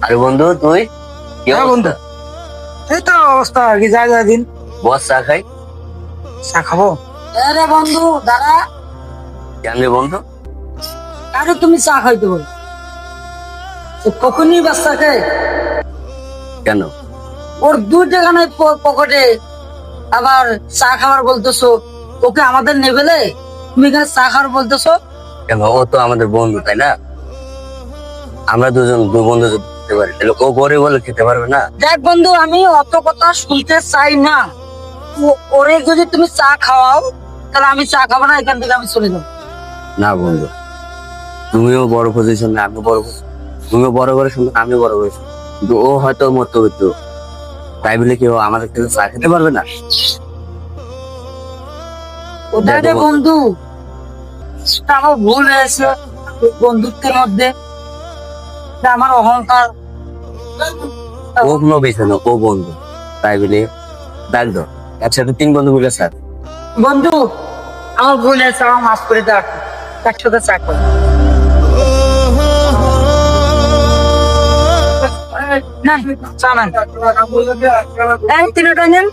আরে বন্ধু তুই কি হ্যাঁ বন্ধু, এই তো অবস্থা আর কি। যা দিন বস চা খাই। চা খাবো। আরে বন্ধু দাঁড়া, কেন রে বন্ধু? আরে তুমি চা খাইতে বল, কখনই বাচ্চাকে কেন? ওর 2 টাকা নাই পকেটে, আবার চা খাবার বলতেছো। ওকে আমাদের নেবেলে তুমি এখানে চা খাবার বলতেছো। কেন, ও তো আমাদের বন্ধু তাই না? আমরা দুজন দু বন্ধু যদি খেতে পারি তাহলে ও গরিব বলে খেতে পারবে না? দেখ বন্ধু, আমি অত কথা শুনতে চাই না। ওরে যদি তুমি চা খাওয়াও তাহলে আমি চা খাবো না, এখান থেকে আমি চলে যাবো। না বন্ধু, তুমিও বড় পজিশন না, আমি বড় position। তুমিও বড় করে শুনবে, আমি বড় করে শুনবো। কিন্তু ও হয়তো মধ্যবিত্ত, তাই বলে কি ও আমাদের থেকে চা খেতে পারবে না? ওটা রে দেখো বন্ধু, এটা আমার ভুল হয়েছে বন্ধুত্বের মধ্যে। এটা আমার অহংকার। ও কোনো বিষয় না, ও বন্ধু, তাই বলে ডাক দাও। একসাথে 3 বন্ধু মিলে স্যার। বন্ধু, আমার ভুল হয়েছে, আমার মাফ করে দাও। একসাথে চা করি। নেন, চা নেন। এই 3টা নেন।